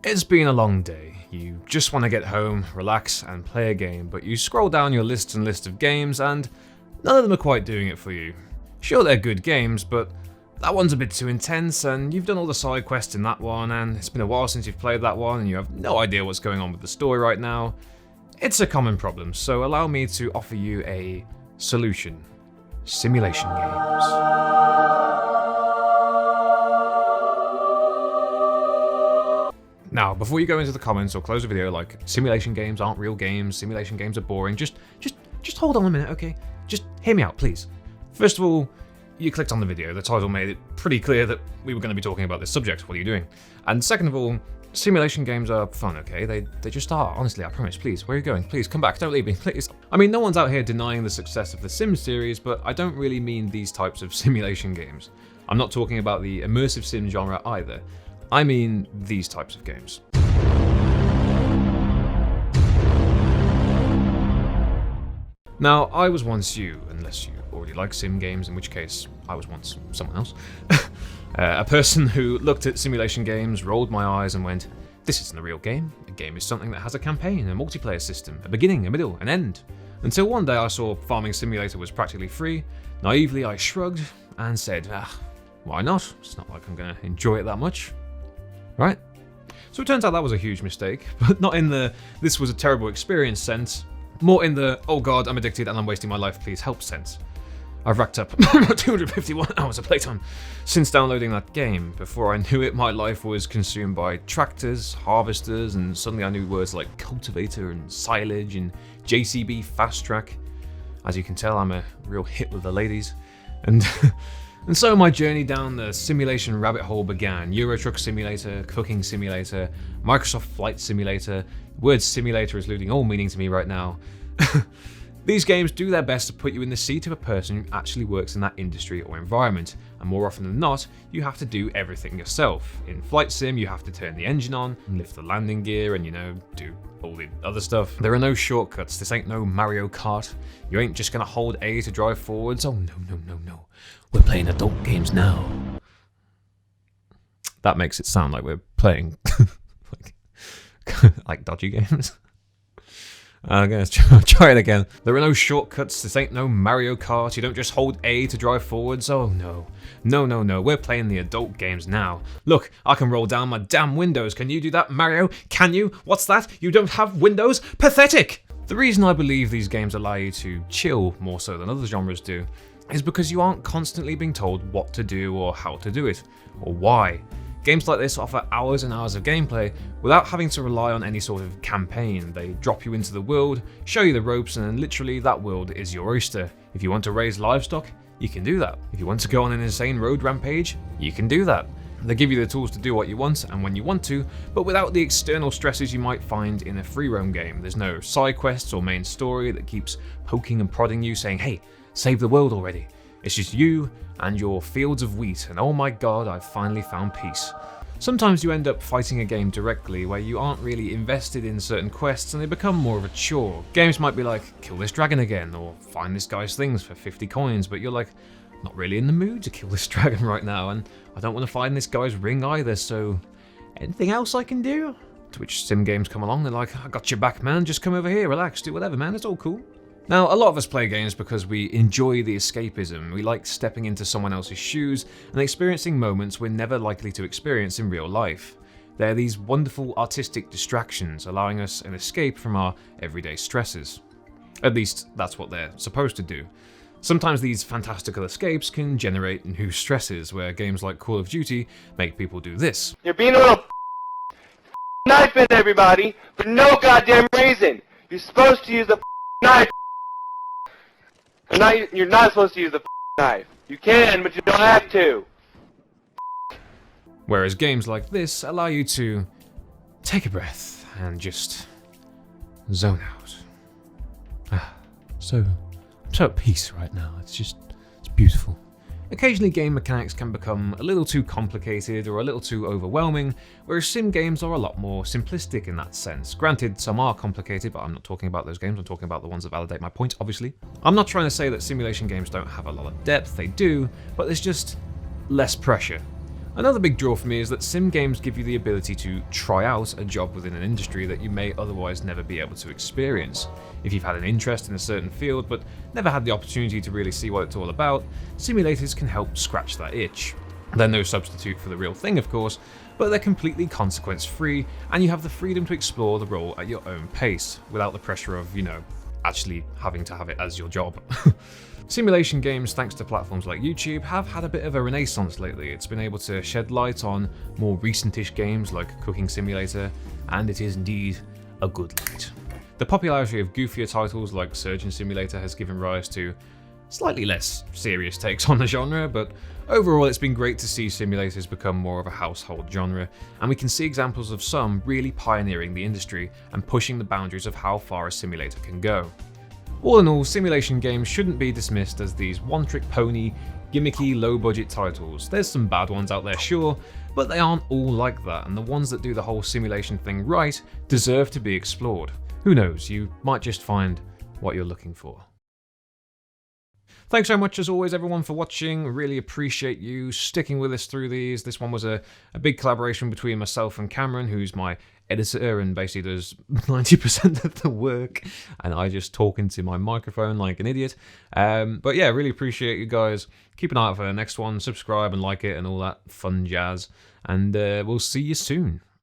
It's been a long day. You just want to get home, relax, and play a game, but you scroll down your list and list of games, and none of them are quite doing it for you. Sure, they're good games, but that one's a bit too intense, and you've done all the side quests in that one, and it's been a while since you've played that one, and you have no idea what's going on with the story right now. It's a common problem, so allow me to offer you a solution. Simulation games. Now, before you go into the comments or close the video like, simulation games aren't real games, simulation games are boring, just hold on a minute, okay? Just hear me out, please. First of all, you clicked on the video. The title made it pretty clear that we were going to be talking about this subject. What are you doing? And second of all, simulation games are fun, okay? They just are, honestly, I promise. Please, where are you going? Please, come back, don't leave me, please. I mean, no one's out here denying the success of the Sims series, but I don't really mean these types of simulation games. I'm not talking about the immersive sim genre either. I mean these types of games. Now, I was once you, unless you already like sim games, in which case I was once someone else. A person who looked at simulation games, rolled my eyes and went, this isn't a real game. A game is something that has a campaign, a multiplayer system, a beginning, a middle, an end. Until one day I saw Farming Simulator was practically free. Naively I shrugged and said, why not? It's not like I'm going to enjoy it that much. Right? So it turns out that was a huge mistake, but not in the this was a terrible experience sense, more in the oh god, I'm addicted and I'm wasting my life, please help sense. I've racked up 251 hours of playtime since downloading that game. Before I knew it, my life was consumed by tractors, harvesters, and suddenly I knew words like cultivator and silage and JCB fast track. As you can tell, I'm a real hit with the ladies. And so my journey down the simulation rabbit hole began. Euro Truck Simulator, Cooking Simulator, Microsoft Flight Simulator. The word simulator is losing all meaning to me right now. These games do their best to put you in the seat of a person who actually works in that industry or environment, and more often than not, you have to do everything yourself. In Flight Sim, you have to turn the engine on, lift the landing gear, and do all the other stuff. There are no shortcuts, this ain't no Mario Kart. You ain't just gonna hold A to drive forwards, oh no. We're playing adult games now. That makes it sound like we're playing like dodgy games. I'm gonna try it again. There are no shortcuts, this ain't no Mario Kart, you don't just hold A to drive forwards, oh no. No, we're playing the adult games now. Look, I can roll down my damn windows, can you do that, Mario? Can you? What's that? You don't have windows? Pathetic! The reason I believe these games allow you to chill more so than other genres do is because you aren't constantly being told what to do or how to do it, or why. Games like this offer hours and hours of gameplay without having to rely on any sort of campaign. They drop you into the world, show you the ropes, and literally that world is your oyster. If you want to raise livestock, you can do that. If you want to go on an insane road rampage, you can do that. They give you the tools to do what you want and when you want to, but without the external stresses you might find in a free roam game. There's no side quests or main story that keeps poking and prodding you saying, hey, save the world already. It's just you and your fields of wheat, and oh my god, I've finally found peace. Sometimes you end up fighting a game directly where you aren't really invested in certain quests and they become more of a chore. Games might be like, kill this dragon again, or find this guy's things for 50 coins, but you're like, not really in the mood to kill this dragon right now, and I don't want to find this guy's ring either, so anything else I can do? To which sim games come along, they're like, I got your back, man, just come over here, relax, do whatever, man, it's all cool. Now, a lot of us play games because we enjoy the escapism. We like stepping into someone else's shoes and experiencing moments we're never likely to experience in real life. They're these wonderful artistic distractions, allowing us an escape from our everyday stresses. At least, that's what they're supposed to do. Sometimes these fantastical escapes can generate new stresses, where games like Call of Duty make people do this. You're being a little knife in everybody for no goddamn reason. You're supposed to use the knife. You're not supposed to use the knife. You can, but you don't have to. Whereas games like this allow you to take a breath and just zone out. So at peace right now. It's beautiful. Occasionally game mechanics can become a little too complicated or a little too overwhelming, whereas sim games are a lot more simplistic in that sense. Granted, some are complicated, but I'm not talking about those games, I'm talking about the ones that validate my point, obviously. I'm not trying to say that simulation games don't have a lot of depth, they do, but there's just less pressure. Another big draw for me is that sim games give you the ability to try out a job within an industry that you may otherwise never be able to experience. If you've had an interest in a certain field but never had the opportunity to really see what it's all about, simulators can help scratch that itch. They're no substitute for the real thing, of course, but they're completely consequence-free, and you have the freedom to explore the role at your own pace, without the pressure of, actually having to have it as your job. Simulation games, thanks to platforms like YouTube, have had a bit of a renaissance lately. It's been able to shed light on more recentish games like Cooking Simulator, and it is indeed a good light. The popularity of goofier titles like Surgeon Simulator has given rise to slightly less serious takes on the genre, but overall it's been great to see simulators become more of a household genre, and we can see examples of some really pioneering the industry and pushing the boundaries of how far a simulator can go. All in all, simulation games shouldn't be dismissed as these one-trick pony, gimmicky, low-budget titles. There's some bad ones out there, sure, but they aren't all like that, and the ones that do the whole simulation thing right deserve to be explored. Who knows, you might just find what you're looking for. Thanks so much as always everyone for watching, really appreciate you sticking with us through these. This one was a big collaboration between myself and Cameron, who's my editor and basically does 90% of the work, and I just talk into my microphone like an idiot. But yeah, really appreciate you guys. Keep an eye out for the next one, subscribe and like it and all that fun jazz, and we'll see you soon.